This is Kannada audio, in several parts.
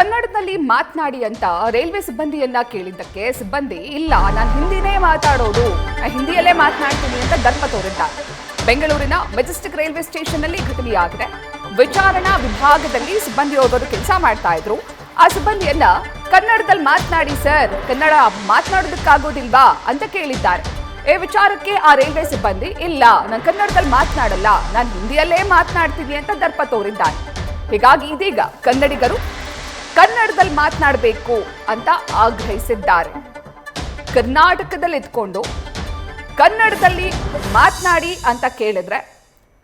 ಕನ್ನಡದಲ್ಲಿ ಮಾತನಾಡಿ ಅಂತ ರೈಲ್ವೆ ಸಿಬ್ಬಂದಿಯನ್ನ ಕೇಳಿದ್ದಕ್ಕೆ ಸಿಬ್ಬಂದಿ ಇಲ್ಲ ನಾನು ಹಿಂದಿನೇ ಮಾತಾಡೋದು ಹಿಂದಿಯಲ್ಲೇ ಮಾತನಾಡ್ತೀನಿ ಅಂತ ದರ್ಪ ತೋರಿದ್ದಾರೆ. ಬೆಂಗಳೂರಿನ ಮೆಜೆಸ್ಟಿಕ್ ರೈಲ್ವೆ ಸ್ಟೇಷನ್ ನಲ್ಲಿ ಘಟನೆಯಾಗಿದೆ. ವಿಚಾರಣಾ ವಿಭಾಗದಲ್ಲಿ ಸಿಬ್ಬಂದಿಯೊಬ್ಬರು ಕೆಲಸ ಮಾಡ್ತಾ ಇದ್ರು. ಆ ಸಿಬ್ಬಂದಿಯನ್ನ ಕನ್ನಡದಲ್ಲಿ ಮಾತನಾಡಿ ಸರ್, ಕನ್ನಡ ಮಾತನಾಡೋದಕ್ಕಾಗೋದಿಲ್ವಾ ಅಂತ ಕೇಳಿದ್ದಾರೆ. ಈ ವಿಚಾರಕ್ಕೆ ಆ ರೈಲ್ವೆ ಸಿಬ್ಬಂದಿ ಇಲ್ಲ ನಾನು ಕನ್ನಡದಲ್ಲಿ ಮಾತನಾಡಲ್ಲ ನಾನು ಹಿಂದಿಯಲ್ಲೇ ಮಾತನಾಡ್ತೀನಿ ಅಂತ ದರ್ಪ ತೋರಿದ್ದಾರೆ. ಹೀಗಾಗಿ ಇದೀಗ ಕನ್ನಡಿಗರು ಕನ್ನಡದಲ್ಲಿ ಮಾತನಾಡಬೇಕು ಅಂತ ಆಗ್ರಹಿಸಿದ್ದಾರೆ. ಕರ್ನಾಟಕದಲ್ಲಿ ಇದ್ಕೊಂಡು ಕನ್ನಡದಲ್ಲಿ ಮಾತನಾಡಿ ಅಂತ ಕೇಳಿದ್ರೆ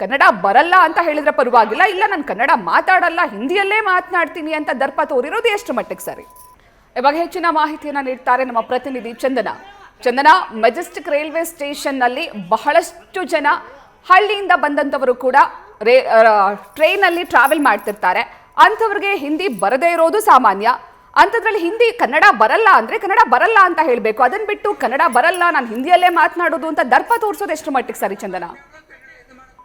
ಕನ್ನಡ ಬರಲ್ಲ ಅಂತ ಹೇಳಿದ್ರೆ ಪರವಾಗಿಲ್ಲ, ಇಲ್ಲ ನಾನು ಕನ್ನಡ ಮಾತಾಡಲ್ಲ ಹಿಂದಿಯಲ್ಲೇ ಮಾತನಾಡ್ತೀನಿ ಅಂತ ದರ್ಪ ತೋರಿರೋದು ಎಷ್ಟು ಮಟ್ಟಿಗೆ ಸರಿ? ಇವಾಗ ಹೆಚ್ಚಿನ ಮಾಹಿತಿಯನ್ನ ನೀಡ್ತಾರೆ ನಮ್ಮ ಪ್ರತಿನಿಧಿ ಚಂದನ. ಮೆಜೆಸ್ಟಿಕ್ ರೈಲ್ವೆ ಸ್ಟೇಷನ್ ನಲ್ಲಿ ಬಹಳಷ್ಟು ಜನ ಹಳ್ಳಿಯಿಂದ ಬಂದಂತವರು ಕೂಡ ಟ್ರೈನ್ ಅಲ್ಲಿ ಟ್ರಾವೆಲ್ ಮಾಡ್ತಿರ್ತಾರೆ. ಅಂಥವ್ರಿಗೆ ಹಿಂದಿ ಬರದೇ ಇರೋದು ಸಾಮಾನ್ಯ. ಅಂಥದ್ರಲ್ಲಿ ಹಿಂದಿ ಕನ್ನಡ ಬರಲ್ಲ ಅಂದ್ರೆ ಕನ್ನಡ ಬರಲ್ಲ ಅಂತ ಹೇಳಬೇಕು. ಅದನ್ನ ಬಿಟ್ಟು ಕನ್ನಡ ಬರಲ್ಲ ನಾನು ಹಿಂದಿಯಲ್ಲೇ ಮಾತನಾಡೋದು ಅಂತ ದರ್ಪ ತೋರಿಸೋದು ಎಷ್ಟು ಮಟ್ಟಿಗೆ ಸರಿ ಚಂದನ?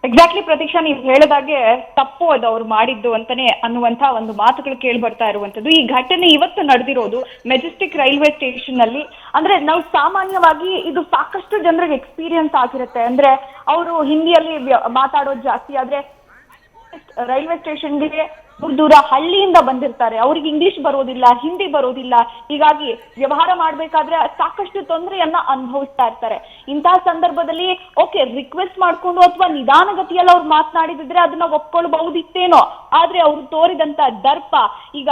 ಎಕ್ಸಾಕ್ಟ್ಲಿ ಪ್ರತೀಕ್ಷಾ, ನೀವು ಹೇಳಿದಾಗೆ ತಪ್ಪು ಅದು ಅವ್ರು ಮಾಡಿದ್ದು ಅಂತಾನೆ ಅನ್ನುವಂತ ಒಂದು ಮಾತುಗಳು ಕೇಳಿ ಬರ್ತಾ ಇರುವಂತದ್ದು. ಈ ಘಟನೆ ಇವತ್ತು ನಡೆದಿರೋದು ಮೆಜೆಸ್ಟಿಕ್ ರೈಲ್ವೆ ಸ್ಟೇಷನ್ ಅಲ್ಲಿ. ಅಂದ್ರೆ ನಾವು ಸಾಮಾನ್ಯವಾಗಿ ಇದು ಸಾಕಷ್ಟು ಜನರಿಗೆ ಎಕ್ಸ್ಪೀರಿಯನ್ಸ್ ಆಗಿರುತ್ತೆ. ಅಂದ್ರೆ ಅವರು ಹಿಂದಿಯಲ್ಲಿ ಮಾತಾಡೋದು ಜಾಸ್ತಿ. ಆದ್ರೆ ರೈಲ್ವೆ ಸ್ಟೇಷನ್ಗೆ ದೂರ ಹಳ್ಳಿಯಿಂದ ಬಂದಿರ್ತಾರೆ, ಅವ್ರಿಗೆ ಇಂಗ್ಲಿಷ್ ಬರೋದಿಲ್ಲ, ಹಿಂದಿ ಬರೋದಿಲ್ಲ. ಹೀಗಾಗಿ ವ್ಯವಹಾರ ಮಾಡ್ಬೇಕಾದ್ರೆ ಸಾಕಷ್ಟು ತೊಂದರೆಯನ್ನ ಅನುಭವಿಸ್ತಾ ಇರ್ತಾರೆ. ಇಂತಹ ಸಂದರ್ಭದಲ್ಲಿ ಓಕೆ ರಿಕ್ವೆಸ್ಟ್ ಮಾಡ್ಕೊಂಡು ಅಥವಾ ನಿಧಾನಗತಿಯಲ್ಲಿ ಅವ್ರು ಮಾತನಾಡಿದ್ರೆ ಅದನ್ನ ಒಪ್ಕೊಳ್ಬಹುದಿತ್ತೇನೋ. ಆದ್ರೆ ಅವ್ರು ತೋರಿದಂತ ದರ್ಪ ಈಗ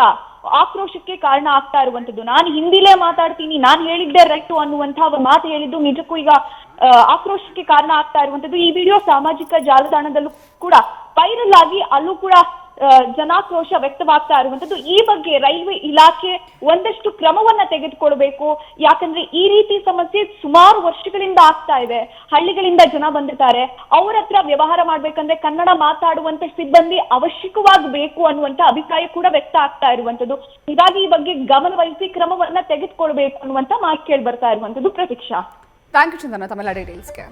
ಆಕ್ರೋಶಕ್ಕೆ ಕಾರಣ ಆಗ್ತಾ ಇರುವಂತದ್ದು. ನಾನು ಹಿಂದಿಲೇ ಮಾತಾಡ್ತೀನಿ, ನಾನು ಹೇಳಿದ್ದೆ ರೈಟು ಅನ್ನುವಂತಹ ಒಂದು ಮಾತು ಹೇಳಿದ್ದು ನಿಜಕ್ಕೂ ಈಗ ಆಕ್ರೋಶಕ್ಕೆ ಕಾರಣ ಆಗ್ತಾ ಇರುವಂತದ್ದು. ಈ ವಿಡಿಯೋ ಸಾಮಾಜಿಕ ಜಾಲತಾಣದಲ್ಲೂ ಕೂಡ ವೈರಲ್ ಆಗಿ ಅಲ್ಲೂ ಕೂಡ ಜನಾಕ್ರೋಶ ವ್ಯಕ್ತವಾಗ್ತಾ ಇರುವಂತದ್ದು. ಈ ಬಗ್ಗೆ ರೈಲ್ವೆ ಇಲಾಖೆ ಒಂದಷ್ಟು ಕ್ರಮವನ್ನ ತೆಗೆದುಕೊಳ್ಬೇಕು. ಯಾಕಂದ್ರೆ ಈ ರೀತಿ ಸಮಸ್ಯೆ ಸುಮಾರು ವರ್ಷಗಳಿಂದ ಆಗ್ತಾ ಇದೆ. ಹಳ್ಳಿಗಳಿಂದ ಜನ ಬಂದಿರ್ತಾರೆ, ಅವ್ರ ಹತ್ರ ವ್ಯವಹಾರ ಮಾಡ್ಬೇಕಂದ್ರೆ ಕನ್ನಡ ಮಾತಾಡುವಂತ ಸಿಬ್ಬಂದಿ ಅವಶ್ಯಕವಾಗಿ ಬೇಕು ಅನ್ನುವಂತ ಅಭಿಪ್ರಾಯ ಕೂಡ ವ್ಯಕ್ತ ಆಗ್ತಾ ಇರುವಂತದ್ದು. ಹೀಗಾಗಿ ಈ ಬಗ್ಗೆ ಗಮನ ವಹಿಸಿ ಕ್ರಮವನ್ನ ತೆಗೆದುಕೊಳ್ಬೇಕು ಅನ್ನುವಂತ ಮಾತು ಕೇಳಿ ಬರ್ತಾ ಇರುವಂತದ್ದು. ಪ್ರತೀಕ್ಷಾ, ಥ್ಯಾಂಕ್ ಯು ಚಂದನ ತಮ್ಮೆಲ್ಲ ಡೀಟೇಲ್ಸ್ಗೆ.